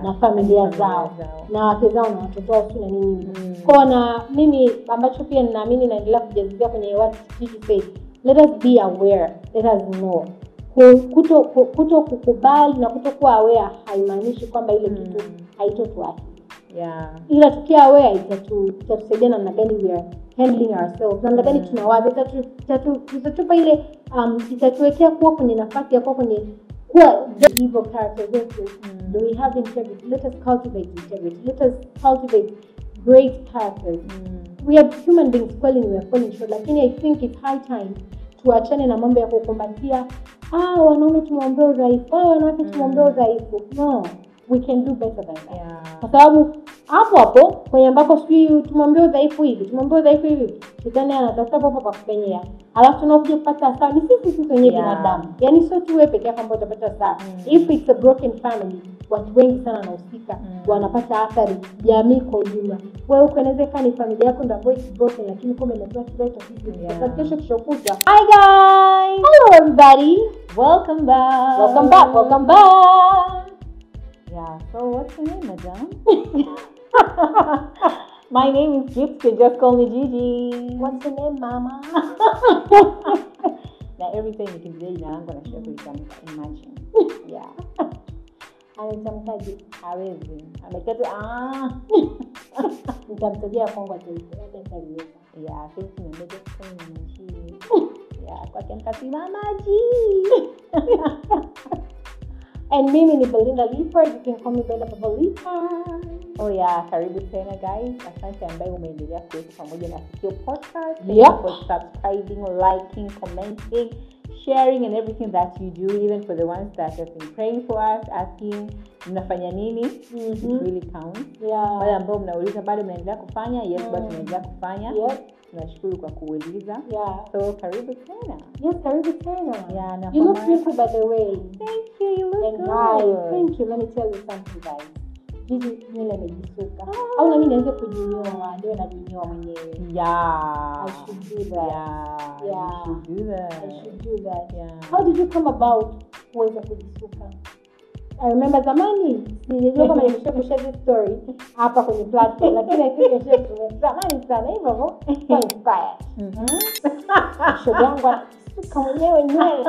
na familia zao na wake zao na watoto wao na nini. Kwa na mimi ambacho pia ninaamini naendelea kujazibia kwenye what Gigi said, let us be aware, let us know. Kuto kukubali na kutokuwa aware haimaanishi kwamba ile kitu haitotuathiri. Ila tukiwa aware itatusaidia namna gani we are handling ourselves, namna gani tunawaza, itatupa ile itatuwekea kuwa kwenye nafasi ya kuwa kwenye kuwa evil characteristics. Do we have integrity? Let us cultivate integrity. Let us cultivate great characters. We are human beings, kweli we are falling short, lakini I think it's high time tuachane na mambo ya kukumbatia wanaume tumeombea udhaifu, wanawake tumeombea udhaifu. No, we can do better than that. Kwa sababu hapo kwenye ambako sisi tumeombea udhaifu hivi, shetani anatafuta hapo pa kupenyea. Alafu tunakuja kupata hasara ni sisi wenyewe binadamu. Yaani sio tu wewe pekee yako ambaye utapata hasara. If it's a broken family, watu wengi sana wanahusika, wanapata athari, jamii kwa ujumla. Wewe unaweza kama ni familia yako ndio ambayo is broken, lakini kama imetoa kitu hicho kwa kesho kishokuta. Hi guys. Hello everybody. Welcome back. Welcome back. Yeah, so what's your name, madam? My name is Gift, so just call me Gigi. What's your name, mama? Now every time you can say, I'm going to show you something. Imagine. Yeah. Anatamkaje? Hawezi. Amekata nitamtajia Kongo taifa. Ndio. Yeah, sisi nimebeba kwa machini. Yeah, kwa kiasi mama G. And mimi ni Belinda Leopard, you can call me Bella Pavolita. Oh yeah, karibu tena guys. Asante ambaye umeendelea kuwepo pamoja na Sikio Podcast. Thank you for subscribing, liking, commenting, sharing and everything that you do, even for the ones that have been praying for us, asking mnafanya nini. It really counts. Yeah. Wale ambao mnauliza bado mnaendelea kufanya, yes bado tunaendelea kufanya. Tunashukuru kwa kuuliza. So karibu tena. Yes, karibu tena. Yeah, na you look beautiful by the way. Thank you. You look and good. Guys, thank you. Let me tell you something guys. Gigi nywele amejisuka. Au na mimi naweza kujinyoa, ndio najinyoa mwenyewe. Yeah. I should do that. Yeah. You should do that. Yeah. How did you come about kuweza kujisuka? I remember zamani, nilijua kama nimeshare this story hapa kwenye platform, lakini I think nimeshare zamani sana hivyo kwa inspired. Shoga yangu asuka mwenyewe nywele.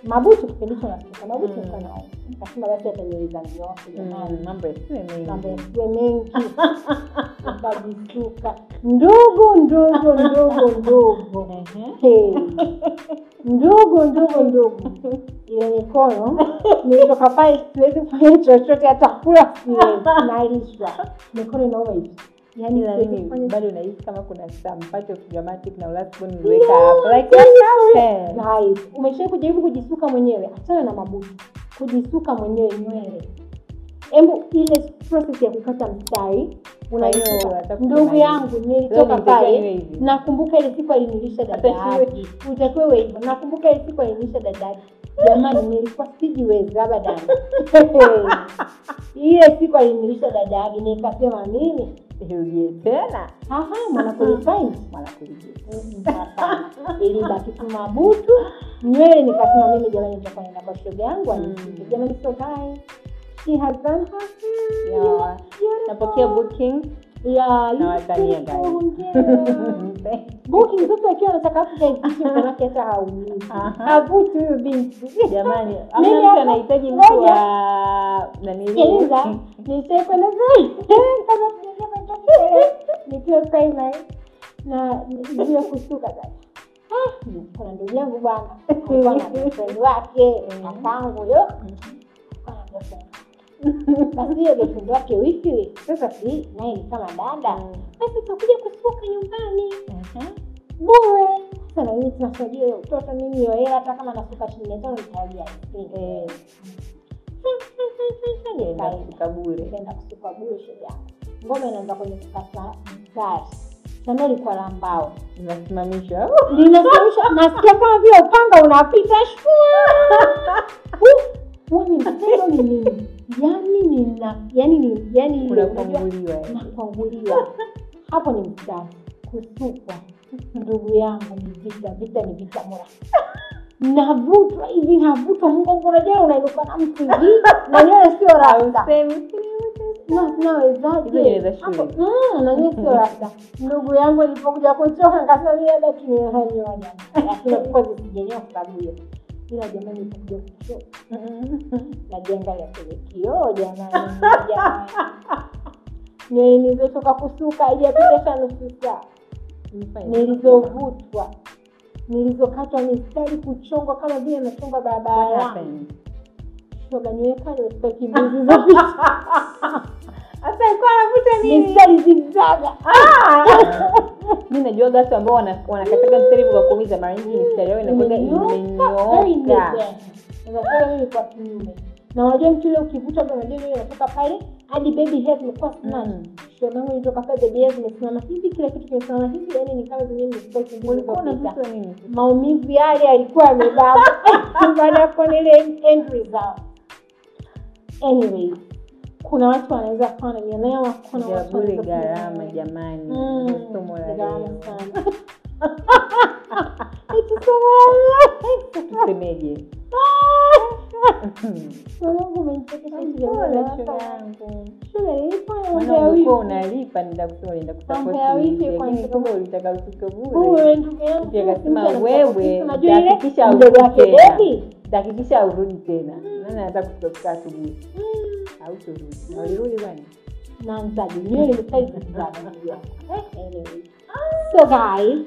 Mabutu kipindi cha nasuka, mabutu sana. Nikasema basi atanieleza nyoka jamani. Mambo ya mengi. Nikajisuka. Ndogo. Ndogo. Ile mikono nilitoka pale siwezi kufanya chochote hata kula siwezi nalishwa. Mikono inauma hivi. Yaani mimi bado nahisi kama kuna some part of dramatic na last one wake up like that. Guys, umeshawahi kujaribu kujisuka mwenyewe? Achana na mabutu. Kujisuka mwenyewe nywele. Hebu ile process ya kukata mstari unaiona. Ndugu yangu nilitoka pale. Nakumbuka ile siku alinilisha dadaki. Utakiwa wewe hivyo. Nakumbuka ile siku alinilisha dadaki. Jamani nilikuwa sijiwezi abadani. Ile siku alinilisha dadaki nikasema nini? Irudie tena. Mwana qualify. Ili baki tu mabutu. Nywele nikasema mimi jamani nitakuwa nenda kwa shoga yangu anisikie. Jamani so guys, she has done her hair. Yeah. Napokea booking. Yeah, na watania guys. Booking zote akiwa anataka kuja hivi manake hata haulizi. Abutu huyo binti. Jamani, mtu anahitaji mtu wa Sikiliza, nitakwenda kama nikiwa primary na ndio kusuka sasa. Kuna ndugu yangu bwana, bwana friend wake, akangu yo. Basi yeye girlfriend wake wiki sasa si naye kama dada. Basi tutakuja kusuka nyumbani. Bure. Sana mimi tunasaidia mtoto nini hiyo hela hata kama nasuka shilingi 5 nitarajia. Nenda bure. Nenda kusuka bure shoga. Ngome inaanza kwenye kukata mstari. Sanoli kwa lambao. Linasimamisha. Nasikia kama vile upanga unapita shua. Wani mtendo ni nini? Yani unakuanguliwa. Hapo ni mstari. Kusukwa. Ndugu yangu ni vita ni vita mura. navutwa hivi navutwa mgongo unajua unainuka na mtu hivi na nywele sio rasta. No, exactly. Na nywele sio rasta. Ndugu yangu alipokuja kuchoka nikasema mimi hata tunyoa jana. Lakini kwa sababu sijenyoa sababu hiyo. Ila jamani nitakuja kuchoka. Najiangalia kwenye kioo jamani. Nywele nilizotoka kusuka haijapita nusu saa. Nilizovutwa. Nilizokatwa mistari kuchongwa kama vile nachonga barabara. Shoga nywele kali usitaki mbizi zopita. Sasa ilikuwa anavuta nini? Mistari zigzaga. Mimi najua watu ambao wanakataga mstari kwa kuumiza mara nyingi mistari yao inakuwa imenyooka. Unataka mimi kwa kinyume. Na unajua mtu ile ukivuta unajua nywele inatoka pale hadi baby hair imekuwa snatch. Shoga yangu ilitoka pale baby hair imesimama hivi kila kitu kimesimama hivi yani ni kama zenyewe mistari ndio ulikuwa unavuta nini? Maumivu yale yalikuwa yamebaba. Baada ya kuona ile end result. Anyway, kuna watu wanaweza kufanya mielewa, kuna watu wanaweza gharama jamani. Somo la leo sana. Tusemeje? Mungu umenichekesha yangu. Shule ipo unapo unalipa nenda kusupport hivi. Lakini kumbe ulitaka usuke bure. Wewe ndugu yangu ukasema wewe hakikisha urudi tena. Nani anataka kutoka asubuhi? Au turudi. Ulirudi bwana. Naanza nywele imesaidia sana. Anyway. So guys,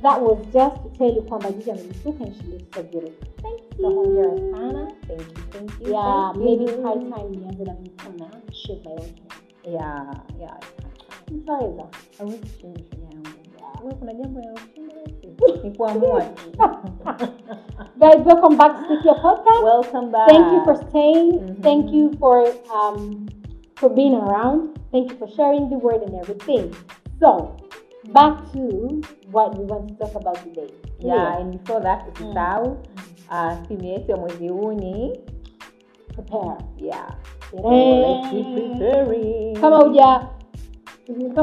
that was just to tell you kwamba Gigi amesuka and she looks so beautiful. Thank you. So hongera sana. Thank you. Yeah, maybe it's high time nianze na mimi kama shave my own hair. Yeah. Nitaweza. Hawezi change yangu. Wewe kuna jambo la kushinda ni kuamua tu. Guys, welcome back to Sikia Podcast. Welcome back. Thank you for staying. Thank you for being around. Thank you for sharing the word and everything. So, back to what we want to talk about today. Yeah, and before that, usisahau theme yetu ya mwezi huu ni prepare. Yeah. Let's keep preparing. Kama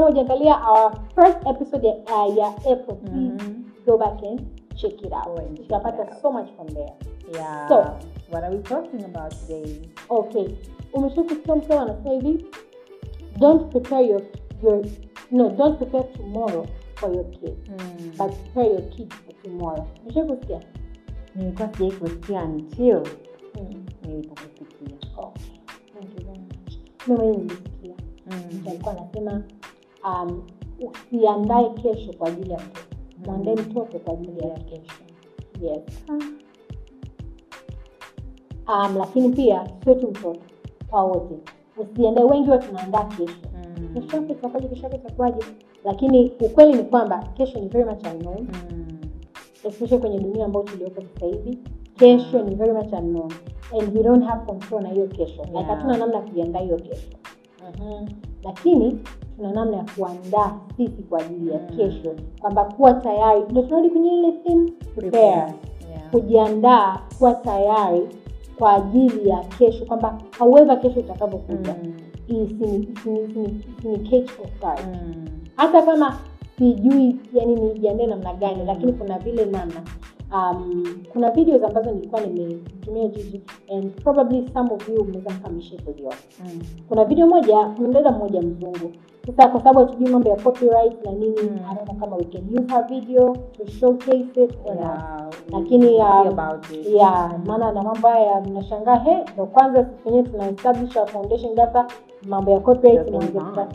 hujaangalia our first episode ya April, please go back and check it out. Utapata so much from there. Yeah. So, what are we talking about today? Okay. Umeshakusikia mtu anasema hivi, don't prepare don't prepare tomorrow for your kids, but prepare your kids for tomorrow. Umeshakusikia? Nilikuwa sijaikusikia until nilipokusikia. Okay. Thank you very much. Mimi nilisikia. Alikuwa anasema usiandae kesho kwa ajili ya mtoto. Muandae mtoto kwa ajili ya kesho. Yes. Lakini pia sio tu mtoto, kwa wote. Usiandae, wengi wao tunaandaa kesho. Kesho itakuwaje? Lakini ukweli ni kwamba kesho ni very much unknown. Especially kwenye dunia ambayo tuliopo sasa hivi. Kesho ni very much unknown and we don't have control na hiyo kesho. Like hatuna namna ya kujiandaa hiyo kesho. Lakini tuna namna ya kuandaa sisi kwa ajili ya kesho, kwamba kuwa tayari. Ndio tunarudi kwenye ile theme prepare. Kujiandaa, kuwa tayari kwa ajili ya kesho, kwamba however kesho itakapokuja ni catch of guard. Hata kama sijui yani nijiandae namna gani, lakini kuna vile namna. Kuna videos ambazo nilikuwa nimetumia Gigi and probably some of you mnaweza mkamshare video. Kuna video moja, mdada mmoja mzungu. Sasa kwa sababu hatujui mambo ya copyright na nini, I don't know kama we can use her video to showcase it or not. Lakini maana na mambo haya mnashangaa ndio kwanza sisi wenyewe tuna establish our foundation data, mambo ya copyright tunaanza.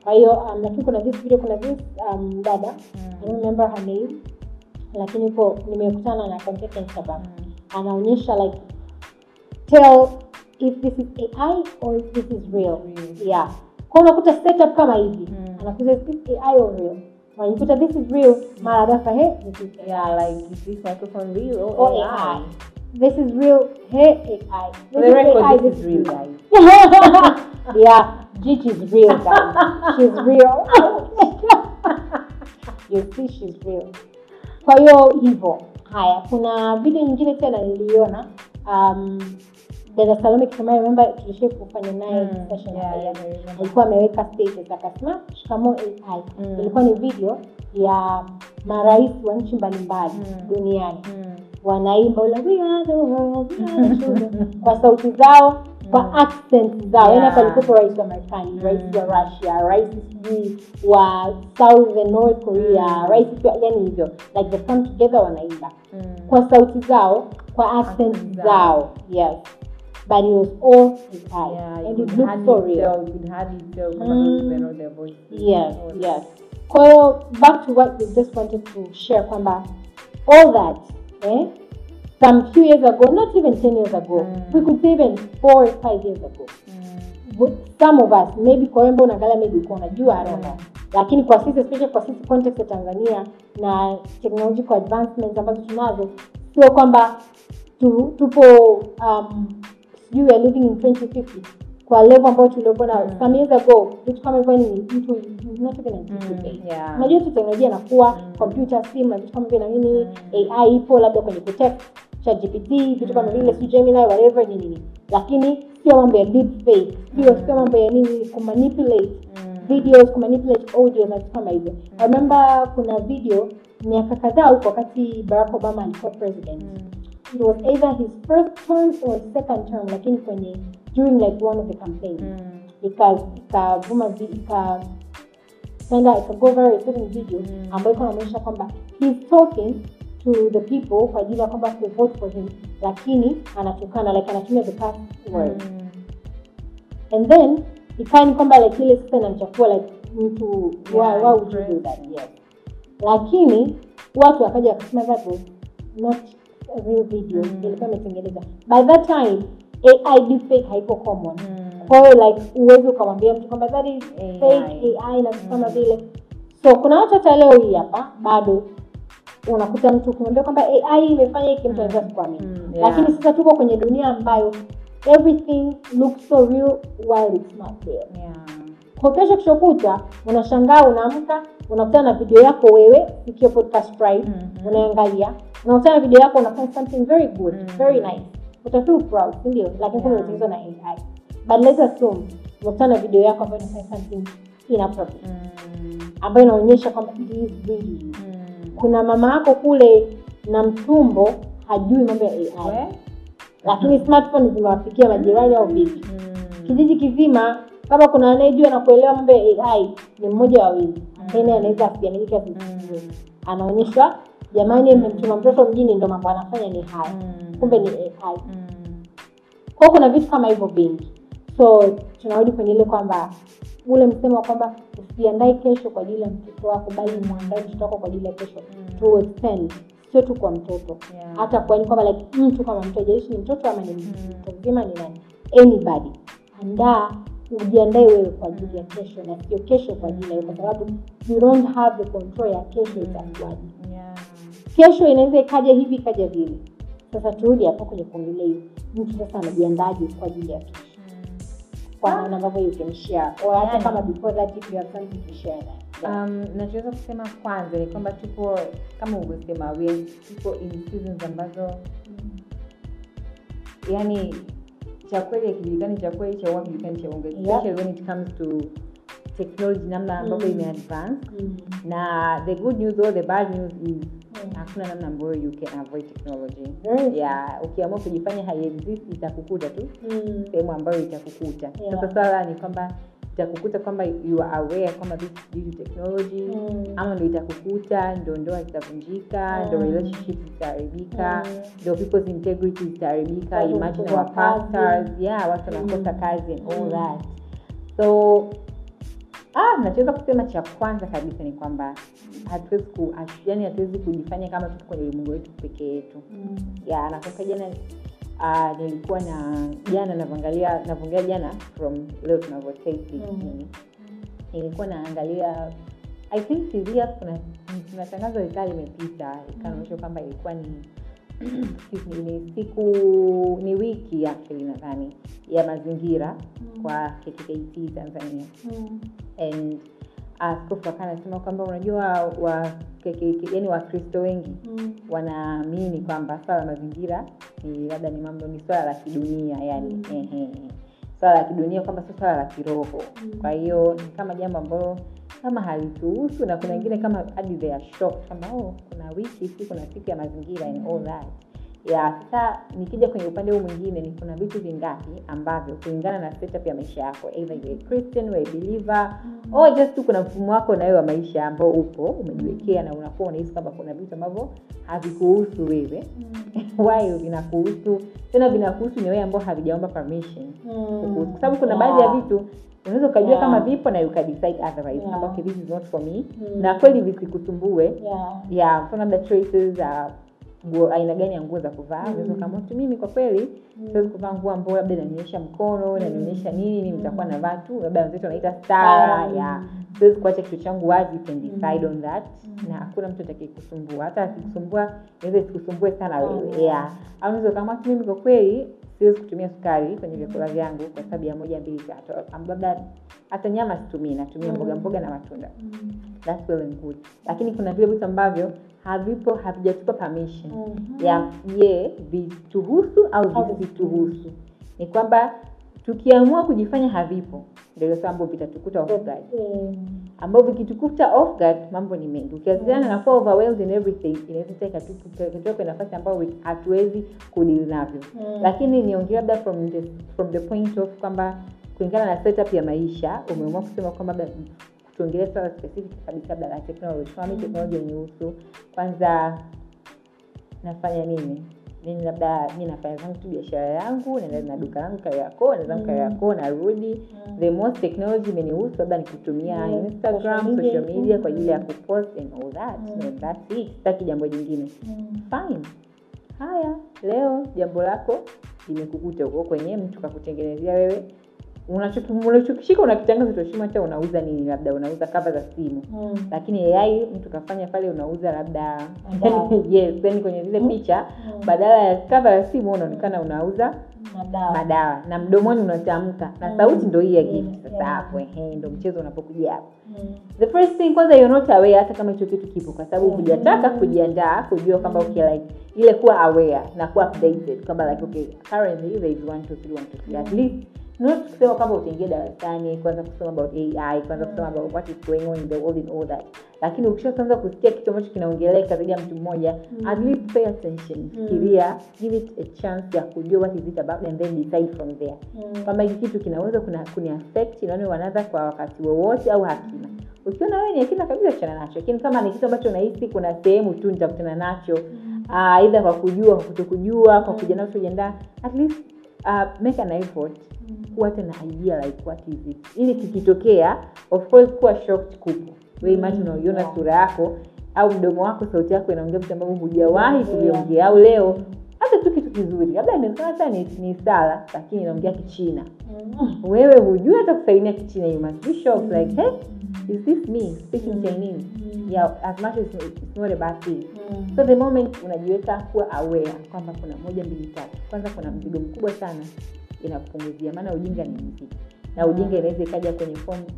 Kwa hiyo lakini kuna this video, kuna this dada, I don't remember her name, lakini nimekutana na content Instagram. Anaonyesha like tell if this is AI or if this is real. Yeah. Kwa unakuta setup kama hivi. Anakuza is this AI or real? When you put this is real, mara dafa this is AI. Yeah, like is this microphone real or AI? This is real, AI. This is real, guys. Yeah, Gigi is real, guys. She's real. You see, she's real. Kwa hiyo hivyo. Haya, kuna video nyingine tena niliona. Dada Salome kama remember tulishia kufanya naye session hapa. Alikuwa ameweka status akasema shikamo AI. Ilikuwa ni video ya marais wa nchi mbalimbali duniani. wanaimba ule we are the world, we are the children kwa sauti zao, kwa accent zao. Yaani hapa alikuwa rais wa Marekani, rais wa Russia, rais wa South and North Korea, rais yani hivyo, like they come together wanaimba kwa sauti zao, kwa accent zao. Yes, but it was all AI. And it looked so real. It had itself because they know their voice. Yes, yes. So back to what we just wanted to share kwamba all that, some few years ago, not even 10 years ago, we could say even 4 or 5 years ago. Some of us, maybe kwa wembo unaangalia, maybe uko unajua, I don't know. Lakini kwa sisi, especially kwa sisi context ya Tanzania na technological advancements ambazo tunazo, sio kwamba tupo you are living in 2050 kwa level ambayo tulikuwa na some years ago. Vitu kama hivyo ni mtu not even anticipate. Unajua teknolojia inakuwa, computer sim na vitu kama vile na nini, AI ipo labda kwenye kutext, ChatGPT, vitu kama vile Gemini whatever nini. Lakini sio mambo ya deep fake, sio mambo ya nini kumanipulate videos, kumanipulate audio na vitu kama hivyo. I remember kuna video miaka kadhaa huko wakati Barack Obama alikuwa president. It was either his first term or second term, lakini kwenye during like one of the campaigns, because go over a certain video ambayo inaonyesha kwamba he's talking to the people kwa ajili ya kwamba to vote for him, lakini anatukana, like anatumia the past word. And then ikani kwamba like ile sasa inamchafua like mtu why would you do that? Yes. Lakini watu wakaja wakasema that was not a real video, ilikuwa imetengeneza. By that time AI deepfake haiko common. Kwa hiyo like uwezo ukamwambia mtu kwamba that is fake AI na kama vile. So kuna watu hata leo hii hapa bado unakuta mtu kumwambia kwamba AI imefanya hiki, mtu anaweza kuamini. Lakini sasa tuko kwenye dunia ambayo everything looks so real while it's not real. Kwa kesho kishokuta unashangaa, unaamka unakutana na video yako wewe ikiwa podcast right, unaangalia unakutana na video yako unafanya something very good, very nice, utafeel proud, ndio, lakini kuna tatizo na AI. But let's assume unakutana na video yako ambayo inafanya something inappropriate, ambayo inaonyesha kwamba it is really kuna mama yako kule na mtumbo hajui mambo ya AI, lakini smartphone zimewafikia majirani au vipi. Kijiji kizima kama kuna anayejua na kuelewa mambo ya AI ni mmoja wawili, tena anaweza kuamilika vizuri. Anaonyeshwa jamani, mmemtuma mtoto mjini ndio mambo anafanya ni haya, kumbe ni AI. Kwa kuna vitu kama hivyo vingi. So tunarudi kwenye ile kwamba ule msemo kwamba usiandae kesho kwa ajili ya mtoto wako, bali muandae mtoto wako kwa ajili ya kesho. To extend, sio tu kwa mtoto, hata kwa ni kwamba like mtu kama mtu ajaishi ni mtoto ama ni mtu mzima ni nani, anybody, andaa, ujiandae wewe kwa ajili ya kesho na sio kesho kwa ajili ya, kwa sababu you don't have the control ya kesho itakuwaje. Kesho inaweza ikaja hivi ikaja vile. Sasa turudi hapo kwenye kuongelea hiyo, mtu sasa anajiandaje kwa ajili ya kesho, kwa namna ambavyo you can share, or hata kama before that if you have something to share that. Nachoweza kusema kwanza ni kwamba tupo kama ulivyosema, we people in seasons ambazo yani cha kweli kijulikani, cha kweli cha wapi kijulikani cha uongo, especially when it comes to technology, namna ambavyo ime-advance. Na the good news or the bad news is hakuna namna ambayo you can avoid technology. Ukiamua kujifanya hai-exist itakukuta tu sehemu ambayo itakukuta. Sasa swala ni kwamba itakukuta kwamba you are aware kwamba this due to technology, ama ndio itakukuta ndio ndoa zitavunjika, ndio relationships zitaharibika, ndio people's integrity zitaharibika. Imagine our pastors, watu wanakosa kazi and all that. So nachoweza kusema cha kwanza kabisa ni kwamba hatuwezi kujifanya kama tuko kwenye ulimwengu wetu pekee yetu. Nakumbuka jana nilikuwa naangalia jana from leo tunavyotape nilikuwa naangalia, I think serious, kuna tangazo la limepita ikaonyesha kwamba ilikuwa ni wiki actually nadhani ya mazingira kwa KKKT Tanzania. And askofu anasema kwamba unajua yani Wakristo wengi wanaamini kwamba swala la mazingira ni labda ni mambo, ni swala la kidunia, yani swala la kidunia, kwamba sio swala la kiroho. Kwa hiyo ni kama jambo ambalo kama halituhusu, na kuna wengine kama hadi they are shocked kama kuna wiki, kuna siku ya mazingira and all that. Sasa nikija kwenye upande huu mwingine ni kuna vitu vingapi ambavyo kulingana na setup ya maisha yako, either you're a Christian or a believer or just tu kuna mfumo wako na wewe wa maisha ambao upo umejiwekea na unakuwa unahisi kama kuna vitu ambavyo havikuhusu wewe. Why vinakuhusu? Tena vinakuhusu ni wewe ambao havijaomba permission. Kwa sababu kuna baadhi ya vitu unaweza kujua kama vipo na you can decide otherwise. Kama okay, this is not for me. Na kweli visikusumbue. Mfano the choices aina gani ya nguo za kuvaa. Unaweza kama mimi kwa kweli siwezi kuvaa nguo ambayo labda inanionyesha mkono, inanionyesha nini, mimi nitakuwa navaa tu labda wenzetu wanaita stara. Siwezi kuacha kitu changu wazi, you can decide on that. Na hakuna mtu atakayekusumbua. Hata akikusumbua, inaweza isikusumbue sana wewe. Au unaweza kama mimi kwa kweli siwezi kutumia sukari kwenye vyakula vyangu kwa sababu ya 1 2 3. Labda hata nyama situmii, natumia mboga na matunda. That's well and good. Lakini kuna vile vitu ambavyo havijatupa permission ya vituhusu au visituhusu. Ni kwamba tukiamua kujifanya havipo ndio sababu vitatukuta off guard. Ambao vikitukuta off guard mambo ni mengi. Ukianzana na kuwa overwhelmed in everything, inaweza kutoka kwa nafasi ambayo hatuwezi kudeal navyo. Lakini niongea labda from the point of kwamba kulingana na setup ya maisha, umeamua kusema kwamba tuongelee swala specific kabisa labda la technology. Kama technology inahusu kwanza nafanya nini? Mimi labda mimi nafanya zangu tu biashara yangu, naenda na duka langu Kariakoo, narudi. The most technology imenihusu labda ni kutumia Instagram, social media kwa ajili ya kupost and all that. And that's it. Sitaki jambo jingine. Fine. Haya, leo jambo lako limekukuta huko kwenye mtu kakutengenezea wewe. Unachokishika unakitangaza toshima hata unauza nini, labda unauza cover za simu. Lakini AI mtu kafanya pale unauza labda then kwenye zile picha badala ya cover ya simu unaonekana unauza madawa na mdomoni unatamka na sauti ndio hii ya gift. Sasa hapo ndio mchezo unapokuja hapo. The first thing kwanza you're not aware hata kama hicho kitu kipo, kwa sababu hujataka kujiandaa kujua kwamba okay like ile kuwa aware na kuwa updated kwamba like okay currently there is 1 2 3 at least not kusema kama utaingia darasani kwanza kusoma about AI, kwanza kusoma about what is going on in the world and all that. Lakini ukishaanza kusikia kitu ambacho kinaongeleka zaidi ya mtu mmoja, at least pay attention. Fikiria, give it a chance ya kujua what is it about and then decide from there. Kama hiki kitu kinaweza kuni affect inaone wanadha kwa wakati wowote au hakina. Ukiona wewe ni hakina kabisa achana nacho. Lakini kama ni kitu ambacho unahisi kuna sehemu tu nitakutana nacho, either kwa kujua, kwa kutokujua, kwa kujiandaa kujiandaa, at least make an effort kuwa tena idea like what is it, ili kikitokea of course kuwa shocked kubwa. Wewe imagine unaona sura yako au mdomo wako sauti yako inaongea vitu ambavyo hujawahi kuviongea, au leo hata tu kitu kizuri labda inaweza ni sala lakini inaongea Kichina. Wewe hujui hata kusalimia Kichina, you must be shocked like hey, is this me speaking Chinese? As much as it's not a bad thing. So the moment unajiweka kuwa aware kwamba kuna 1 2 3, kwanza kuna mzigo mkubwa sana inakupunguzia, maana ujinga ni mzigo. Na ujinga inaweza ikaja kwenye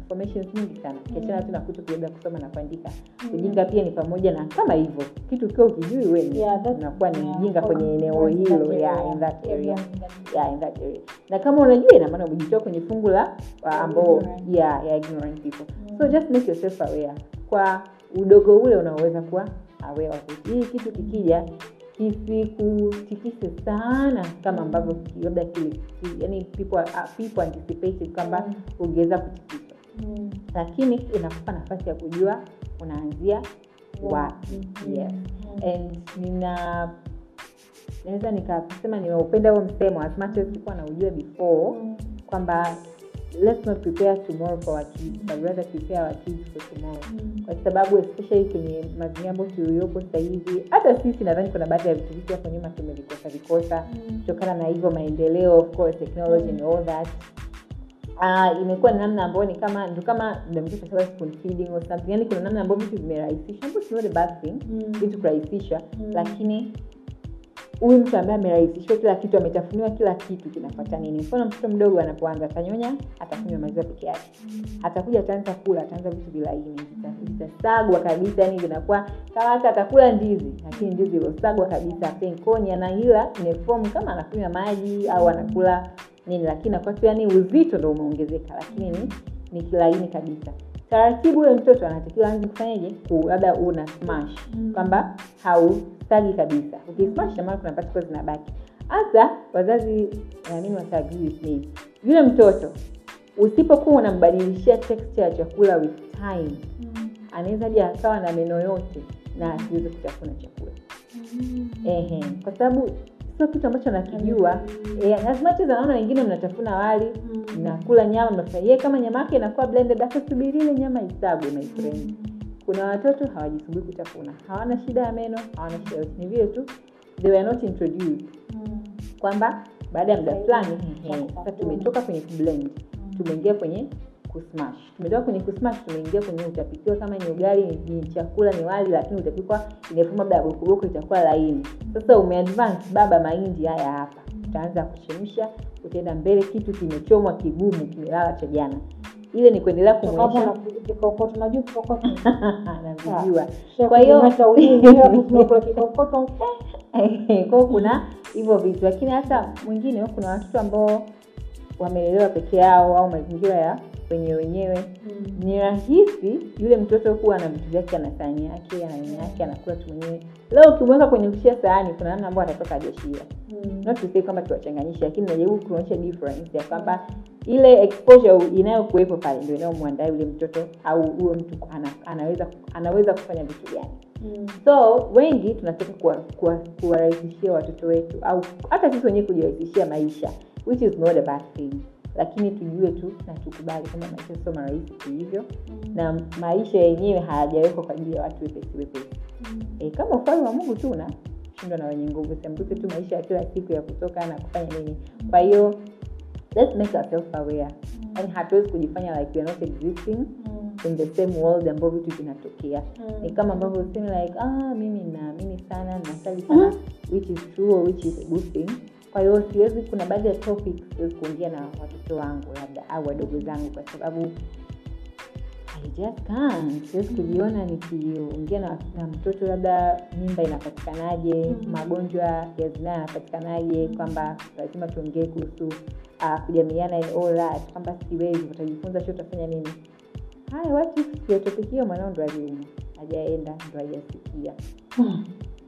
formations nyingi sana. Kiachana tu na kutokuweza kusoma na kuandika. Ujinga pia ni pamoja na kama hivyo. Kitu kio ukijui wewe unakuwa ni mjinga kwenye eneo hilo in that area. In that area. Na kama unajua ina maana umejitoa kwenye fungu la ambao ignorant people. So just make yourself aware. Kwa udogo ule unaweza kuwa aware of it. Hii kitu kikija kisikutikise sana kama ambavyo labda yani people anticipated kama ungeweza kutikisa. Lakini inakupa nafasi ya kujua unaanzia wapi. And naweza nikasema nimeupenda huo msemo as much as nilikuwa naujua before kwamba let's not prepare tomorrow for our kids, but rather prepare our kids for tomorrow. Kwa sababu especially kwenye mazingira ambayo tuliyopo sasa hivi, hata sisi nadhani kuna baadhi ya vitu hapo nyuma tumevikosa kutokana na hivyo maendeleo, of course technology and all that. Imekuwa ni namna ambayo ni kama ndio kama mtu kwa spoon feeding or something. Yani kuna namna ambayo vitu vimerahisishwa, but it's not a bad thing vitu kurahisishwa, lakini huyu mtu ambaye amerahisishwa kila kitu, ametafuniwa kila kitu kinafuata nini. Mfano mtoto mdogo anapoanza atanyonya, atakunywa maziwa peke yake. Atakuja ataanza kula, ataanza vitu vilaini, vitasagwa kabisa, yani vinakuwa kama hata atakula ndizi, lakini ndizi iliyosagwa kabisa penkonya na ila ni form kama anakunywa maji au anakula nini, lakini kwa tu yani uzito ndio umeongezeka, lakini ni kilaini kabisa. Taratibu yule mtoto anatakiwa aanze kufanyaje? Labda una smash kwamba hazisagi kabisa. Ukismash na kuna particles zinabaki. Hasa wazazi naamini watagree with me. Yule mtoto usipokuwa unambadilishia texture ya chakula with time, anaweza hadi akawa na meno yote na asiweze kutafuna chakula. Kwa sababu sio kitu ambacho nakijua. As much as anaona wengine mnatafuna wali, mnakula nyama, mnafurahia kama nyama yake inakuwa blended, akasubiri ile nyama isagwe, my friend. Kuna watoto hawajisubiri kutafuna. Hawana shida ya meno, hawana shida. Ni vile tu they were not introduced. Kwamba baada ya muda fulani sasa tumetoka kwenye blend, tumeingia kwenye kusmash. Tumetoka kwenye kusmash tumeingia kwenye utapikiwa kama ni ugali, ni chakula, ni wali, lakini utapikwa inafuma baada ya bokoboko itakuwa laini. Sasa umeadvance baba mahindi haya hapa. Utaanza kuchemsha, utaenda mbele kitu kimechomwa kigumu kimelala cha jana. Ile ni kuendelea kumwonyesha kikokoto, tunajua kikokoto. Anajua. Kwa hiyo hata tunakula kikokoto. Kwa kuna hivyo vitu, lakini hata mwingine kuna watoto ambao wamelelewa peke yao au mazingira ya wenyewe. Ni rahisi yule mtoto kuwa na vitu vyake, ana sahani yake, ana nini yake, anakula tu mwenyewe. Leo ukimweka kwenye kushia sahani kuna namna ambayo atatoka hajashia. Not to say kama tuwachanganyisha, lakini najaribu kuonyesha difference ya kwamba ile exposure inayokuwepo pale ndio inayomwandaa yule mtoto au huyo mtu anaweza kufanya vitu gani. So wengi tunataka kuwarahisishia watoto wetu au hata sisi wenyewe kujirahisishia maisha, which is not a bad thing. Lakini tujue tu na tukubali kama maisha sio rahisi hivyo, na maisha yenyewe hayajawekwa kwa ajili ya watu wepesi. Kama ufalme wa Mungu tu unashindwa na wenye nguvu, sembuke tu maisha ya kila siku ya kutoka na kufanya nini. Kwa hiyo let's make ourselves aware. And hatuwezi kujifanya like we are not existing in the same world ambapo vitu vinatokea. Ni kama ambavyo useme like mimi naamini sana, nasali sana, which is true or which is a good thing. Kwa hiyo siwezi, kuna baadhi ya topics siwezi kuongea na watoto wangu labda au wadogo zangu kwa sababu I just can't. Siwezi kujiona nikiongea na mtoto labda mimba inapatikanaje, magonjwa ya zinaa yanapatikanaje, kwamba lazima tuongee kuhusu kujamiana in all that, kwamba siwezi, utajifunza sio utafanya nini. Haya watu sio topic hiyo, mwanao ndo aliuma, hajaenda ndo hajasikia.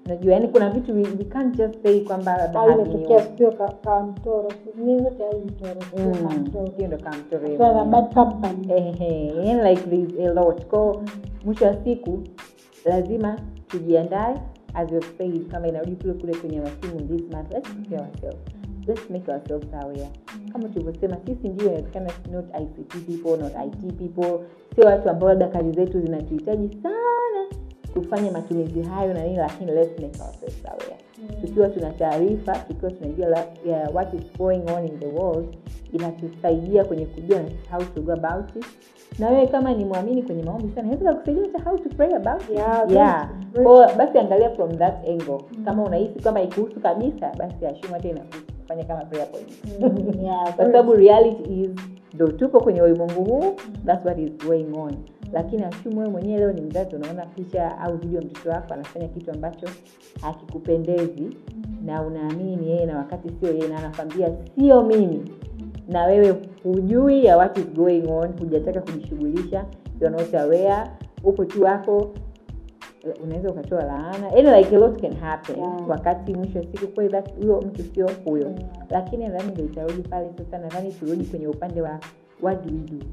Unajua yani kuna vitu we can't just say kwamba labda inatokea sio kama mtoro, ni zote hizo mtoro. Hiyo ndo kama mtoro. Kwa bad company. And like there's a lot. Kwa mwisho wa siku lazima tujiandae, as you said, kama inarudi kule kwenye masimu this month, let's prepare ourselves. Let's make ourselves aware. Kama tulivyosema sisi ndio inawezekana not ICT people, not IT people, sio watu ambao labda kazi zetu zinatuhitaji sana kufanya matumizi hayo na nini, lakini let's make ourselves aware. Tukiwa tuna taarifa, tukiwa tunajua what is going on in the world, inatusaidia kwenye kujua how to go about it. Na wewe kama ni muamini kwenye maombi sana, inaweza kukusaidia hata how to pray about it. Kwa basi angalia from that angle. Kama unahisi kama ikuhusu kabisa, basi assume hata inafanya kama prayer point. Kwa sababu reality is do tupo kwenye ulimwengu huu, that's what is going on. Lakini assume wewe mwenyewe leo ni mzazi, unaona picha au video mtoto wako anafanya kitu ambacho hakikupendezi na unaamini yeye na wakati sio yeye, na anakwambia sio mimi, na wewe hujui ya what is going on, hujataka kujishughulisha, you are not aware, upo tu wako, unaweza ukatoa laana. Like a lot can happen wakati mwisho siku kwa that huyo mtu sio huyo. Lakini nadhani ndio itarudi pale sasa, nadhani turudi kwenye upande wa what do we do.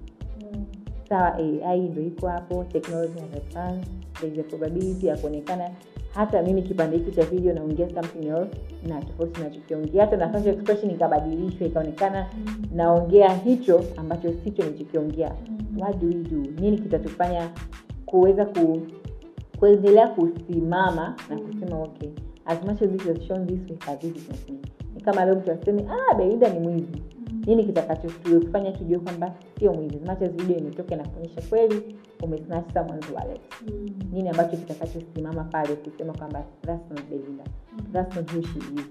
Sawa, AI ndio iko hapo, technology has advanced, there is a probability ya kuonekana hata mimi kipande hiki cha video naongea something else na tofauti na tukiongea, hata na facial expression ikabadilishwa ikaonekana naongea hicho ambacho sicho nilichokiongea. What do we do? Nini kitatufanya kuweza kuendelea kusimama na kusema okay, as much as this is shown this way, but this is not me. Ni kama leo mtu aseme Belinda ni mwizi. Nini kitakachofanya tujue kwamba sio mwizi? As much as video imetoka na kuonyesha kweli umesnatch someone's wallet. Nini ambacho kitakachosimama pale kusema kwamba that's not Belinda, that's not who she is.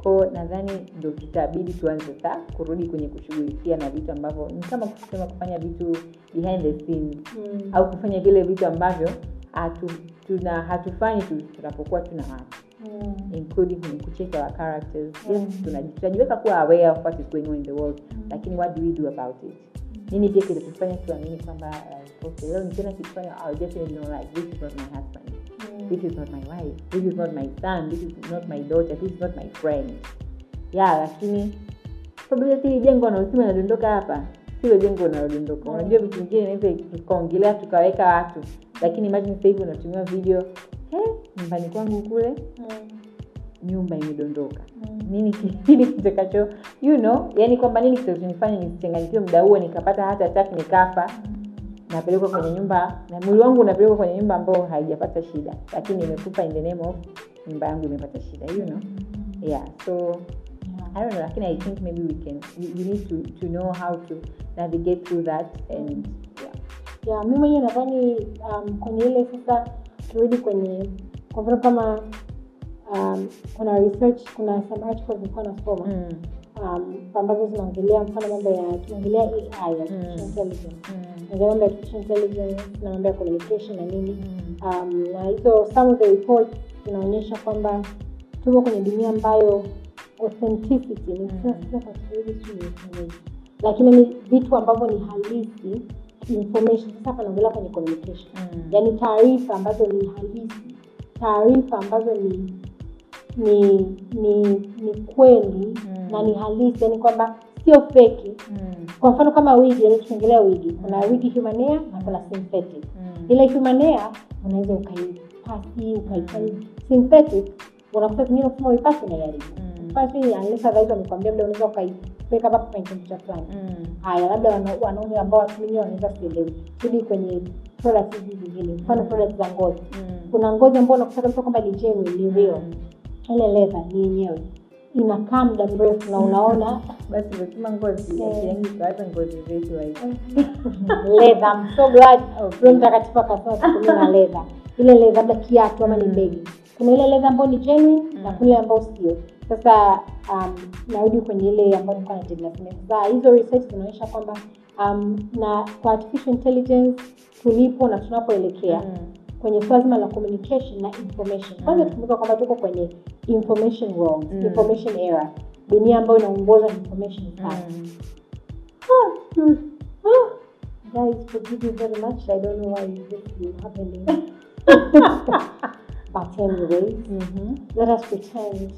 Kwa nadhani ndio kitabidi tuanze sasa kurudi kwenye kushughulikia na vitu ambavyo ni kama kusema kufanya vitu behind the scenes au kufanya vile vitu ambavyo hatufanyi tunapokuwa tuna watu. Including kucheck our characters. Yes, tunajiweka kuwa aware of what is going on in the world, lakini what do we do about it? Nini pia kitatufanya tuamini kwamba okay, leo nikiona kitu fanya I'll definitely know like this is not my husband. This is not my wife, this is not my son, this is not my daughter, this is not my friend. Lakini probability jengo unaosema inadondoka hapa sio jengo unalodondoka. Unajua vitu vingine inaweza tukaongelea tukaweka watu, lakini imagine sasa hivi unatumia video nyumbani kwangu kule nyumba imedondoka. Nini kitakacho yani kwamba nini kitachonifanya nisichanganyikiwe muda huo nikapata hata attack nikafa, napelekwa kwenye nyumba na mwili wangu unapelekwa kwenye nyumba ambayo haijapata shida, lakini nimekufa in the name of nyumba yangu imepata shida, so I don't know, lakini I think maybe we need to know how to navigate through that and mimi mwenyewe nadhani kwenye ile sasa turudi kwenye kwa mfano kama kuna research, kuna some articles nilikuwa nasoma ambazo zinaongelea mfano mambo ya tunaongelea AI, artificial intelligence, mambo ya artificial intelligence na mambo ya communication na nini, na hizo some of the reports zinaonyesha kwamba tuko kwenye dunia ambayo authenticity ni sasa kwa Kiswahili, lakini ni vitu ambavyo ni halisi, information. Sasa tunaongelea kwenye communication, yani taarifa ambazo ni halisi, taarifa ambazo ni kweli na ni halisi, yani kwamba sio fake. Kwa mfano kama wigi, yani tunaongelea wigi, kuna wigi human hair na kuna synthetic. Ile human hair unaweza ukaipasi, ukaifanya synthetic, unakuta nyingine kama uipasi na yari. Pasi unless otherwise wamekwambia labda unaweza ukaiweka hapa kwenye kitu fulani. Labda wanaone ambao watu wanaweza kuelewa. Tudi kwenye products zingine, mfano products za ngozi. Kuna ngozi ambayo unakuta kabisa kwamba ni genuine, ni real. Ile leather ni yenyewe inakaa muda mrefu na unaona basi unasema ngozi yangu hata ngozi zetu hizo. Leather, I'm so glad Roho Mtakatifu akasema kutumia leather. Ile leather labda kiatu ama ni begi. Kuna ile leather ambayo ni genuine na kuna ile ambayo sio. Sasa narudi kwenye ile ambayo nilikuwa naendelea. Sasa hizo research zinaonyesha kwamba na kwa artificial intelligence tulipo na tunapoelekea kwenye swala la communication na information. Kwanza tukumbuka kwamba tuko kwenye information world, information era. Dunia ambayo inaongozwa na information sana. Guys, forgive me very much. I don't know why this is happening. But anyways, let us pretend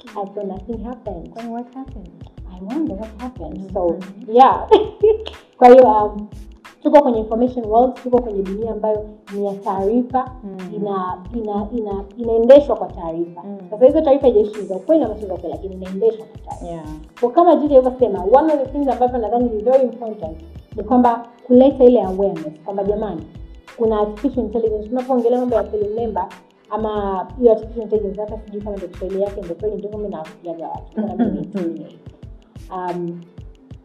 as though nothing happened. And what happened? I wonder what happened. So, kwa hiyo tuko kwenye information world, tuko kwenye dunia ambayo ni ya taarifa, inaendeshwa kwa taarifa. Sasa hizo taarifa haijashindwa kweli ama sio kweli, lakini inaendeshwa kwa taarifa. Kwa kama jiji alivyosema, one of the things ambavyo nadhani ni very important ni kwamba kuleta ile awareness kwamba jamani, kuna artificial intelligence. Tunapoongelea mambo ya film member ama hiyo artificial intelligence, hata sijui kama ndio Kiswahili yake ndio kweli, ndio mimi nafikiria watu kuna mimi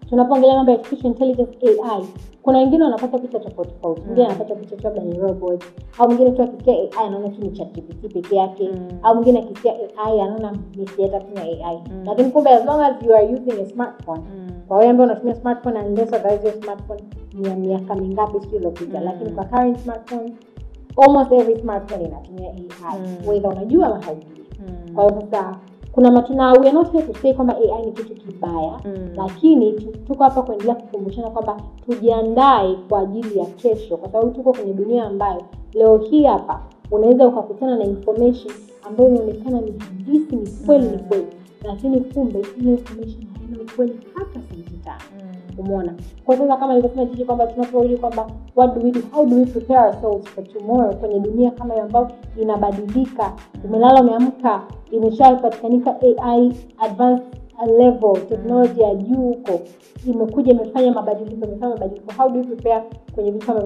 tunapoongelea mambo ya artificial intelligence AI, kuna wengine wanapata picha tofauti tofauti. Mwingine anapata picha labda ni robot, au mwingine tu akisikia AI anaona tu ni ChatGPT peke yake, au mwingine akisikia AI anaona ni data tu AI. Lakini kumbe as long as you are using a smartphone, kwa wewe ambao unatumia smartphone unless otherwise your smartphone ni miaka mingapi sio iliyopita, lakini kwa current smartphone almost every smartphone inatumia AI, whether unajua ama haujui. Kwa hiyo sasa kuna matuna, we are not here to say kwamba AI ni kitu kibaya, lakini tuko hapa kuendelea kukumbushana kwamba tujiandae kwa ajili ya kesho, kwa sababu tuko kwenye dunia ambayo leo hii hapa unaweza ukakutana na information ambayo inaonekana ni halisi, ni kweli, lakini kumbe ile information haina ukweli hata sentita. Umeona? Kwa sababu kama nilivyosema jiji kwamba tunaporudi kwamba what do we do, how do we prepare ourselves for tomorrow kwenye dunia kama hiyo ambayo inabadilika, umelala umeamka imeshapatikanika AI advanced level, technology ya juu huko imekuja imefanya mabadiliko. How do we prepare kwenye vitu kama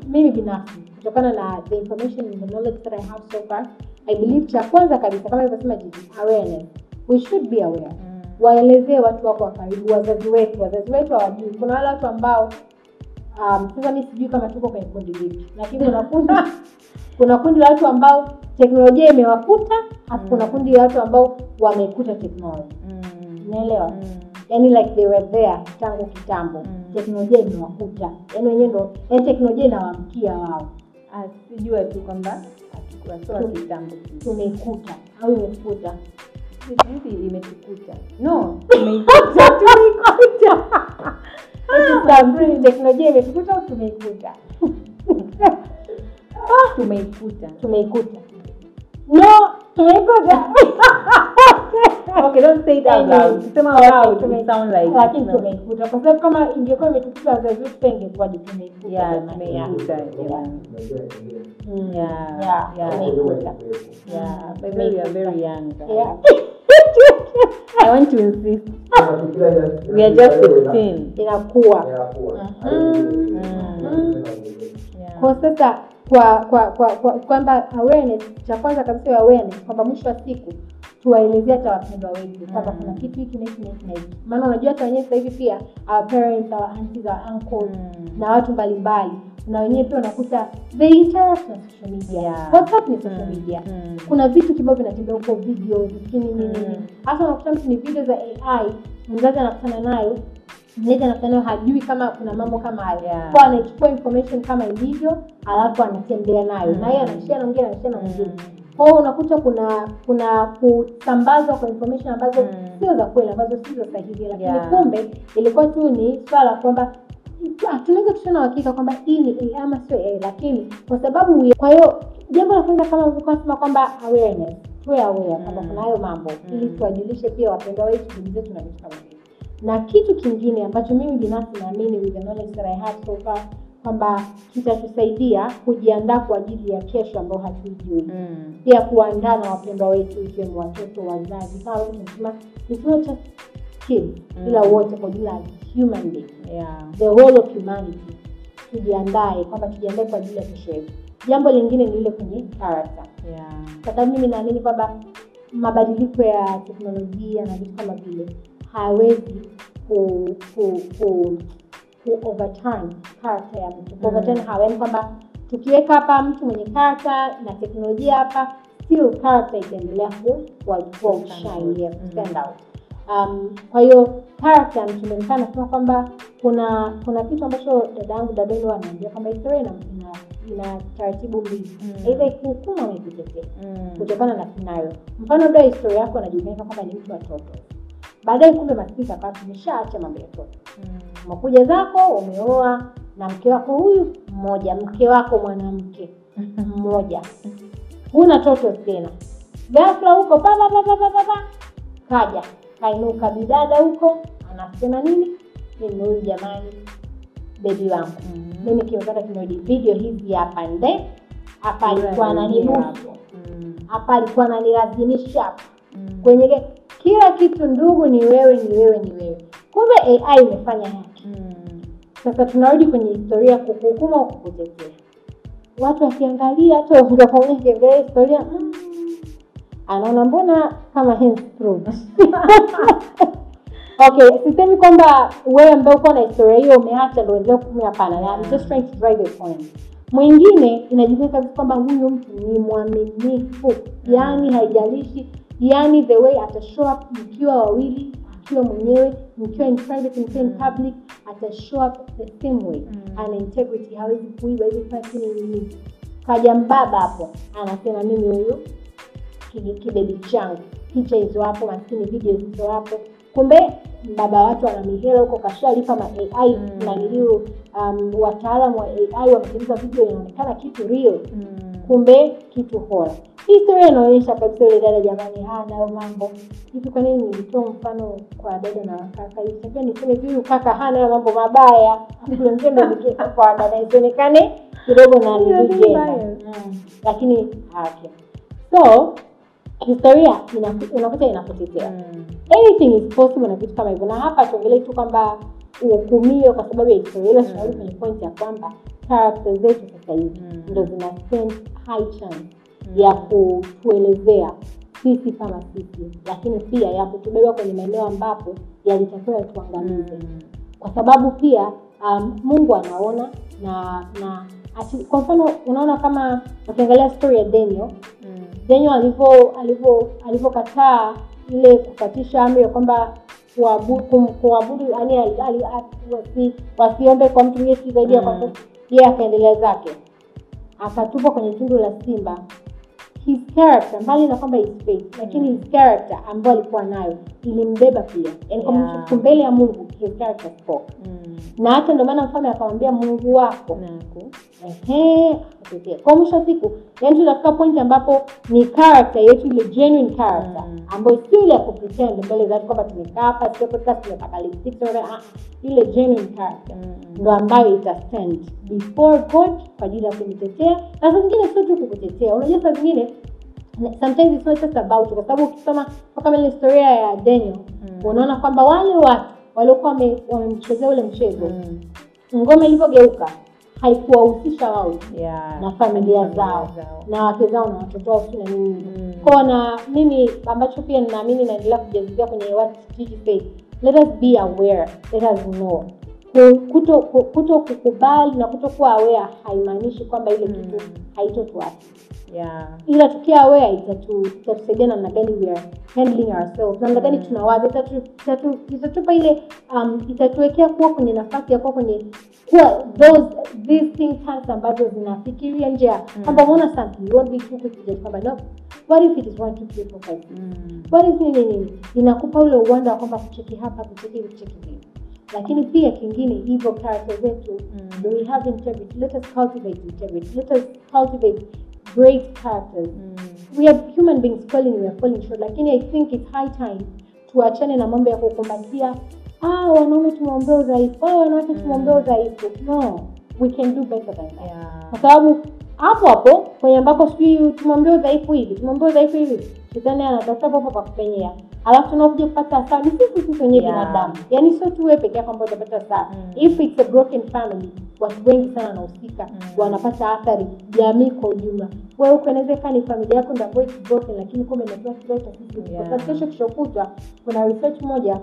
mimi binafsi kutokana na the information and the knowledge that I have so far, I believe cha kwanza kabisa kama nilivyosema jiji, awareness. We should be aware. Waelezee watu wako wa karibu, wazazi wetu hawajui. Kuna wale watu ambao sasa mimi sijui kama tuko kwenye kundi lipi, lakini kuna kundi la watu ambao teknolojia imewakuta, hapo kuna kundi la watu ambao wamekuta teknolojia. Unaelewa? Yani like they were there tangu kitambo. Teknolojia imewakuta. Yani wenyewe ndio teknolojia inawaamkia wao. Sijua tu kwamba atakuwa kitambo tumekuta au imekuta. Hivi imetukuta. No, tumeikuta. Teknolojia imetukuta au tumeikuta? Tumeikuta. No, tumekuja. Okay, don't say it out loud. Sema out loud, it sound like lakini tumekuja kwa sababu kama ingekuwa imetukuta wazazi wetu ingekuwa tumekuja. Yeah, tumekuja. Yeah, maybe we are very young. Yeah. I want to insist. We are just 16. Inakuwa. Kwa sasa kwamba awareness, cha kwanza kabisa awareness kwamba mwisho wa siku tuwaelezea hata wapendwa wetu kwamba kuna kitu hiki na hiki na hiki. Maana unajua hata wenyewe sasa hivi pia our parents, our aunties, our uncles na watu mbalimbali na wenyewe pia unakuta they interact na social media. WhatsApp ni social media. Kuna vitu kibao vinatembea huko, video nini. Hasa unakuta mtu ni video za AI, mzazi anakutana nayo, mleta anakutana hajui kama kuna mambo kama hayo. Kwa anachukua information kama ilivyo, alafu anatembea nayo. Na yeye anashare na mwingine, anashare na mwingine. Kwa hiyo unakuta kuna kusambazwa kwa information ambazo sio za kweli, ambazo sio sahihi, lakini kumbe ilikuwa tu ni swala kwamba tunaweza kusema hakika kwamba hii ni AI ama sio AI, lakini kwa sababu kwa hiyo jambo la kwanza kama ulivyosema kwamba awareness, tuwe aware kwamba kuna hayo mambo ili tuwajulishe pia wapendwa wetu, ndugu zetu na vitu kama hivyo. Na kitu kingine ambacho mimi binafsi naamini with the knowledge that I have so far kwamba kitatusaidia kujiandaa kwa ajili ya kesho ambayo hatuijui. Pia kuandaa na wapendwa wetu, ikiwemo watoto, wazazi, kama tunasema it's not just kids, ila wote kwa jumla human being. The whole of humanity. Tujiandae kwamba tujiandae kwa ajili ya kesho yetu. Jambo lingine ni ile kwenye character. Kwa sababu mimi naamini kwamba mabadiliko ya teknolojia na vitu kama vile hawezi ku overturn character ya mtu. Overturn hawezi kwamba tukiweka hapa mtu mwenye character na teknolojia hapa, still character itaendelea ku shine, stand out. Kwa hiyo character mtumekana nasema kwamba kuna kitu ambacho dadangu anaambia kwamba historia ina taratibu mbili. Aidha ikuhukumu au ikutetee. Kutokana na scenario. Mfano ndio historia yako inajulikana kwamba ni mtu wa toto. Baadaye kumbe masikika kwa tumeshaacha mambo ya toto. Umekuja zako, umeoa na mke wako huyu mmoja, mke wako mwanamke mmoja. Huna toto tena. Ghafla huko kaja kainuka bidada huko, anasema nini? Mimi huyu jamani baby wangu. Mimi kimepata kimodi video hizi hapa nde. Hapa alikuwa ananiruhusu. Hapa alikuwa ananilazimisha. Kwenye kila kitu ndugu ni wewe. Kumbe AI imefanya haki. Sasa tunarudi kwenye historia kuhukumu au kukutetea. Watu wakiangalia hata ungefanya kiangalia historia anaona mbona kama henceforth. Okay, sisemi kwamba wewe ambaye uko na historia hiyo umeacha ndio ndio kumia hapana. I'm just trying to drive a point. Mwingine inajulikana kabisa kwamba huyu mtu ni mwaminifu. Yaani haijalishi, yaani the way ata show up mkiwa wawili, akiwa mwenyewe, mkiwa in private, mkiwa in public, ata show up the same way. Ana integrity, hawezi kuiba hizo fasi nini. Kaja mbaba hapo, anasema mimi huyu kibebi changu. Picha hizo hapo, maskini video hizo hapo. Kumbe baba watu ana mihela huko kashalipa ma AI na nilio wataalamu wa AI wametengeneza video inaonekana kitu real. Kumbe kitu hola. Historia inaonyesha kabisa ile dada jamani hana mambo. Hivi kwa nini nilitoa mfano kwa dada na kaka? Isipia niseme huyu kaka hana mambo mabaya. Akulengea nikeka kwa dada isionekane kidogo na nilije. Lakini okay. So historia unakuta inapotetea. Anything is possible na vitu kama hivyo. Na hapa tuongelee tu kwamba uhukumiwe kwa sababu ya historia, ila tunarudi kwenye point ya kwamba characters zetu sasa hivi ndio zina stand high chance ya kutuelezea sisi kama sisi, lakini pia ya kutubeba kwenye maeneo ambapo yalitakiwa tuangamize. Kwa sababu pia Mungu anaona na kwa mfano unaona kama ukiangalia story ya Daniel, Daniel alivyokataa ile kufuatisha amri ya kwamba kuabudu yani wasiombe kwa mtu mwingine zaidi ya kwa yeye, akaendelea zake akatupwa kwenye tundu la simba. His character, mbali na kwamba is fake, lakini his character ambayo alikuwa nayo ilimbeba pia. Yaani kwa mbele ya Mungu his character spoke. Na hata ndio maana mfalme akamwambia Mungu wako akutetee. Kwa mwisho siku yani tunafika point ambapo ni character yetu, ile genuine character ambayo sio ile ya kupretend mbele za watu kwamba tumekaa hapa sio podcast tumepaka lipstick ile genuine character ndio ambayo ita stand before God kwa ajili ya kunitetea. Na saa zingine sio tu kukutetea, unajua saa zingine sometimes it's not just about, kwa sababu ukisoma kama ile historia ya Daniel unaona kwamba wale watu waliokuwa wamemchezea ule mchezo ngome ilipogeuka haikuwahusisha wao na familia zao na wake zao na watoto wao na nini. Kwa na mimi ambacho pia ninaamini naendelea kujazibia kwenye what Gigi said, let us be aware, let us know. Kuto kukubali na kutokuwa aware haimaanishi kwamba ile kitu haitotuathiri. Ila tukiwa aware itatusaidia namna gani we are handling ourselves, namna gani tunawaza, itatupa ile itatuwekea kuwa kwenye nafasi ya kuwa kwenye these think tanks ambazo zinafikiria nje ya kwamba unaona something you won't be too quick to just kwamba no, what if it is 1 2 3 4 5 what is nini inakupa ule uwanda wa kwamba kucheki hapa kucheki hivi. Lakini pia kingine hivyo character zetu do we have integrity, let us cultivate integrity, let us cultivate great characters. We are human beings we are falling short, lakini I think it's high time tuachane na mambo ya kukumbatia wanaume tumeombea udhaifu, wanawake tumeombea udhaifu. No, we can do better than that. Kwa sababu hapo kwenye ambako sisi tumeombea udhaifu hivi shetani anatafuta hapo pa kupenyea. Alafu tunakuja kupata hasara sisi wenyewe binadamu. Yaani sio tu wewe pekee yako ambaye utapata hasara. If it's a broken family, watu wengi sana wanahusika, wanapata athari, jamii kwa ujumla. Wewe ukaeneza ni familia yako ndio ambayo is broken, lakini kumbe inatoa stress sisi. Kwa sababu kishokutwa kuna research moja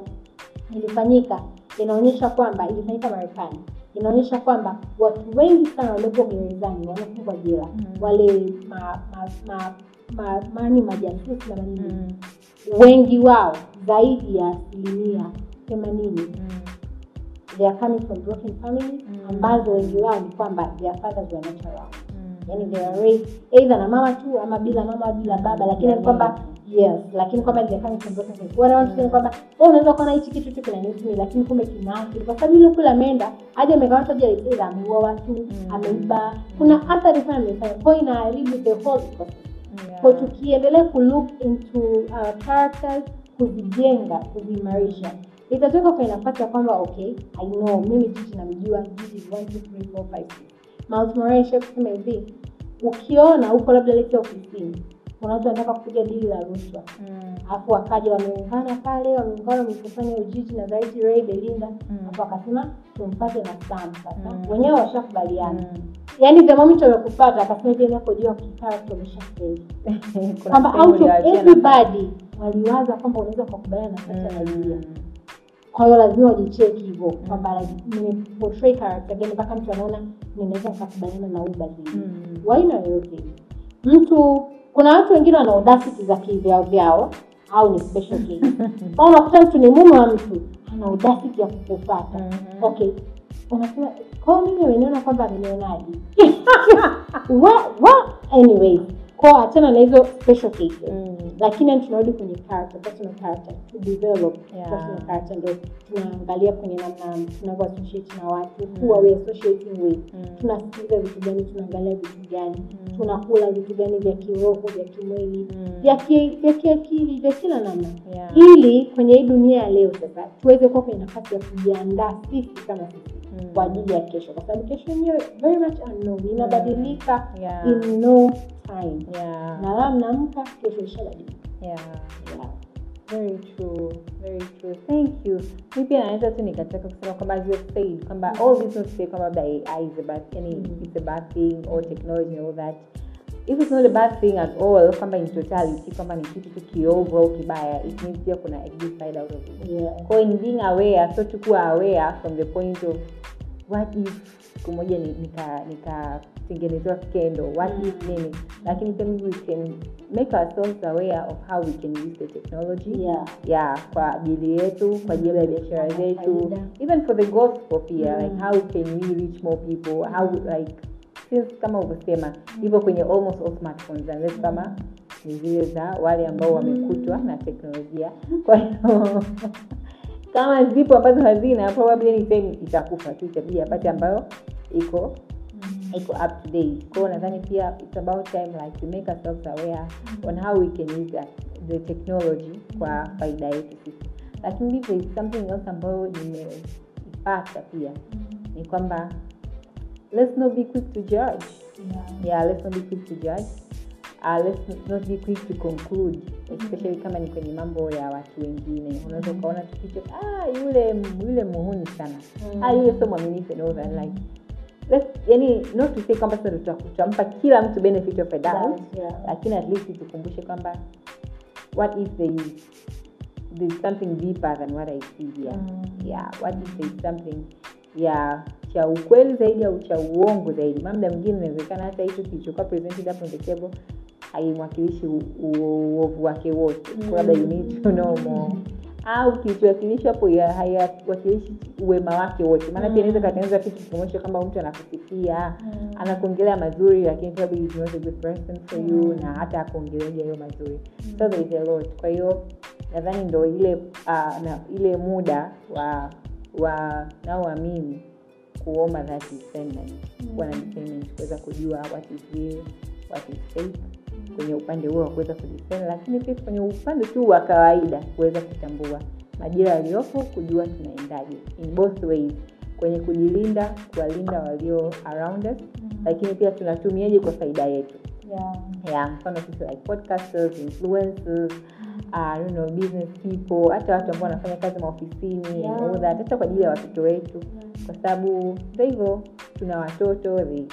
ilifanyika inaonyesha kwamba ilifanyika Marekani. Inaonyesha kwamba watu wengi sana waliopo gerezani wanafungwa jela. Wale majasusi na manini. Wengi wao zaidi ya 80% they are coming from broken families ambazo wengi wao ni kwamba their fathers were not around. Yani they are raised either na mama tu ama bila mama bila baba, lakini kwamba lakini kwamba they are coming from broken families. Wanaona kwamba unaweza kuona hichi kitu tu kinanihusu lakini kumbe kinaathiri kwa sababu ile kula ameenda aje amekamata jela ameua watu, ameiba, kuna athari sana amefanya. Kwa inaharibu the whole process. Kwa tukiendelea look into our characters, kuzijenga, kuzimarisha, itatoka kwa nafasi ya kwamba okay, I know mimi Gigi namjua, Gigi 1 2 3 4 5 6. Miles Morales kusema hivi, ukiona uko labda leo ofisini unaweza nataka kupiga dili la rushwa. Alafu wakaja wameungana pale, wamefanya Gigi na Zaidi Ray Belinda, alafu akasema tumpate na Sam sasa. Wenyewe washakubaliana. Yaani the moment wamekupata akasema tena kujua character umeshafeli. Kwamba out of everybody waliwaza kwamba unaweza kukubaliana na sasa na Julia. Kwa hiyo lazima ujicheki hivyo kwamba ni portray character gani mpaka mtu anaona ninaweza kukubaliana na huyu basi. Why not yote? Kuna watu wengine wana audacity za kivyao au ni special case. Kwa unakuta mtu ni mume wa mtu ana audacity ya kukufuata. Okay. Unasema kwa mimi nimeona kwamba amenionaje. Anyway, kwa achana na hizo special cases. Lakini tunarudi kwenye personal character, to develop personal character ndio tunaangalia kwenye namna tunavyo associate na watu, who are we associating with. Tunasikiliza vitu gani, tunaangalia vitu gani, tunakula vitu gani vya kiroho, vya kimwili, vya kiakili, vya kila namna. Ili kwenye hii dunia ya leo sasa tuweze kuwa kwenye nafasi ya kujiandaa sisi kama sisi kwa ajili ya kesho, kwa sababu kesho yenyewe very much unknown, inabadilika in no time. Na leo mnaamka kesho ishabadilika. Very true. Thank you. Maybe anaweza tu nikataka kusema kwamba as you said kwamba all this not say kwamba AI is a bad it's a bad thing or technology and all that. If it's not a bad thing at all, kwamba in totality kwamba ni kitu kiovu au kibaya, it means pia kuna a good side out of it. Kwa in being aware, so to be aware from the point of what if kumoja nikatengenezwa skendo, what if nini, lakini pia we can make ourselves aware of how we can use the technology kwa ajili yetu, kwa ajili ya biashara zetu, even for the gospel pia, like how can we reach more people, how like since kama ukisema hivyo kwenye almost all smartphones unless kama ni zile za wale ambao wamekutwa na teknolojia. Kwa hiyo kama zipo ambazo hazina probably anytime itakufa tu, itabidi apate ambayo iko up to date. Kwa nadhani pia it's about time like to make ourselves aware on how we can use the technology kwa faida yetu sisi. Lakini there is something else ambayo nimeipata pia ni kwamba let's not be quick to judge. Let's not be quick to judge. Let's not be quick to conclude, especially kama ni kwenye mambo ya watu wengine. Unaweza kuona kitu yule muhuni sana. Yule sio mwaminifu and all that, like yani not to say kwamba sasa tutampa kila mtu benefit of a doubt, lakini at least tukumbushe kwamba what if there's something deeper than what I see here. What if there's something cha ukweli zaidi au cha uongo zaidi. Mambo mwingine inawezekana hata hicho kilichokuwa presented hapo on the table haimwakilishi uovu wake wote. Labda you need to know more. Au kilichowakilishwa hapo haiwakilishi wema wake wote. Maana pia inaweza katengeneza kitu kimoja kama mtu anakusifia, anakuongelea mazuri lakini probably he's not a good person for you, na hata akuongelea hiyo mazuri. So there is a lot. Kwa hiyo nadhani ndio ile muda wa naoamini kuomba that discernment, wana discernment kuweza kujua what is real, what is fake, kwenye upande huo wa kuweza kudiscern, lakini pia kwenye upande tu wa kawaida kuweza kutambua majira yaliyopo, kujua tunaendaje in both ways, kwenye kujilinda, kuwalinda walio around us, lakini pia tunatumiaje kwa faida yetu. Mfano sisi like podcasters, influencers, business people, hata watu ambao wanafanya kazi maofisini, all that, hata kwa ajili ya watoto wetu, kwa sababu hivyo tuna watoto,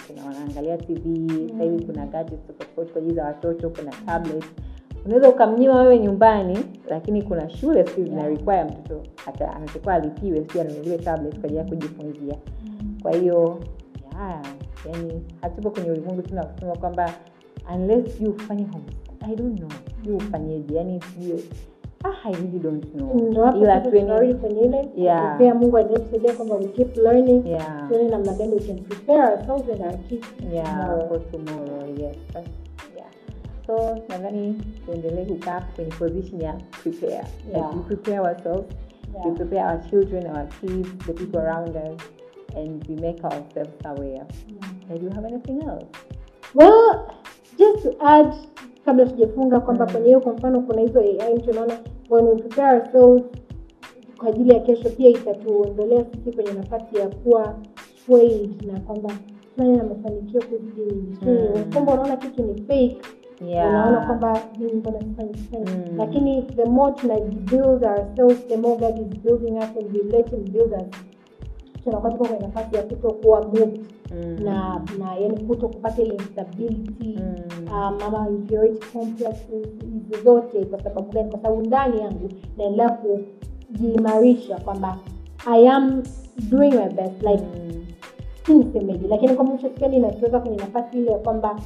kuna wanaangalia TV, sasa hivi kuna gadgets tofauti kwa ajili ya watoto, kuna tablet. Unaweza ukamnyima wewe nyumbani, lakini kuna shule sisi zina require mtoto hata anatakiwa alipiwe sio anunuliwe tablet kwa ajili ya kujifunzia. Kwa hiyo yani hatupo kwenye ulimwengu tunasema kwamba unless you fanye homework, I don't know you fanyeje, yani sio I really don't know. Ila tuendelee kwenye ile pia Mungu anatusaidia kwamba we keep learning. Tuone namna gani we can prepare ourselves and our kids for tomorrow. So nadhani tuendelee kukaa kwenye position ya prepare. We prepare ourselves, we prepare our children, our kids, the people around us, and we make ourselves aware. Do you have anything else? Well, just to add, kabla tujifunga kwamba kwenye hiyo kwa mfano kuna hizo AI tunaona when we prepare ourselves kwa ajili ya kesho, pia itatuondolea sisi kwenye nafasi ya kuwa swayed na kwamba tunana mafanikio kuzidi nyingi. Kwamba unaona kitu ni fake, unaona kwamba mimi mbona sifanye. Lakini the more build ourselves, the more God is building us and we let him build us. Tunakuwa tuko kwenye nafasi ya kutokuwa moved na yani kutokupata ile instability, mama inferiority complexes zote. Kwa sababu gani? Kwa sababu ndani yangu naendelea kujimarisha kwamba I am doing my best, like sisemeji, lakini kwa mwisho siku ninatoka kwenye nafasi ile kwamba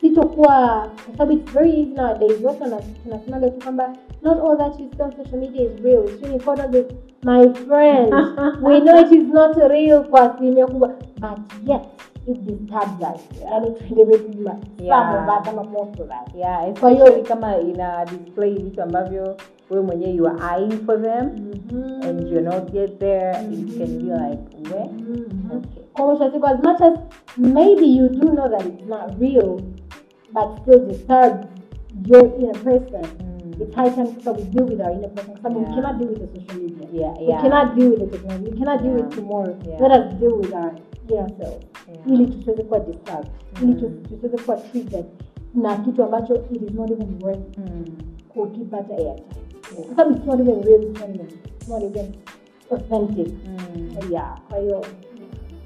sitokuwa, kwa sababu it's very easy nowadays watu tunasemaga tu kwamba not all that you see on social media is real. So you call it, my friend, we know it is not real kwa asilimia kubwa, but yet it disturbs us. Yani tuendelee kujua some of us ama most of us. Kwa hiyo kama ina display vitu ambavyo wewe mwenyewe you are eyeing for them and you're not yet there, it can be like where? Kwa hiyo as much as maybe you do know that it's not real, but still disturbs your inner person. It's high time to deal with our inner person. We cannot deal with the social media. We cannot deal with the technology. We cannot deal with tomorrow. Let us deal with our inner self. Ili tusiweze kuwa disturbed. Ili tusiweze kuwa triggered na kitu ambacho it is not even worth kukipata airtime. Kwa sababu it's not even real. It's not even authentic. Kwa hiyo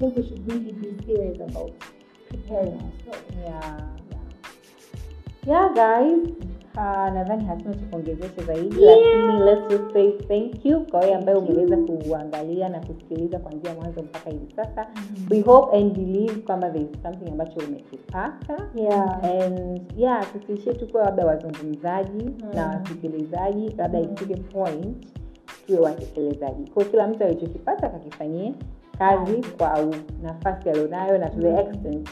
I think we should really be serious about preparing ourselves. Guys, nadhani hatuna cha kuongezea zaidi, lakini let's just say thank you kwa wewe ambaye umeweza kuangalia na kusikiliza kuanzia mwanzo mpaka hivi sasa. We hope and believe kwamba there is something ambacho umekipata. And tusiishie tu kwa labda wazungumzaji na wasikilizaji, labda ifike point tuwe watekelezaji. Kwa kila mtu alichokipata akakifanyie kazi kwa nafasi alionayo na to the extent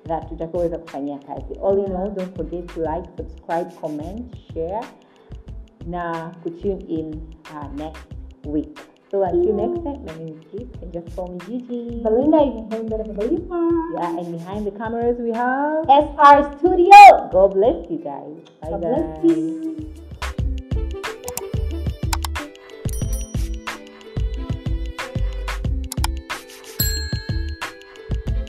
that tutakaweza kufanyia kazi. All in all, don't forget to like, subscribe, comment, share na tune in next week. So until next time, my name is Keith. You can just call me Gigi. Belinda, you can call me Belinda. Yeah, and behind the cameras we have SR Studio. God bless you guys. Bye God guys. bless you.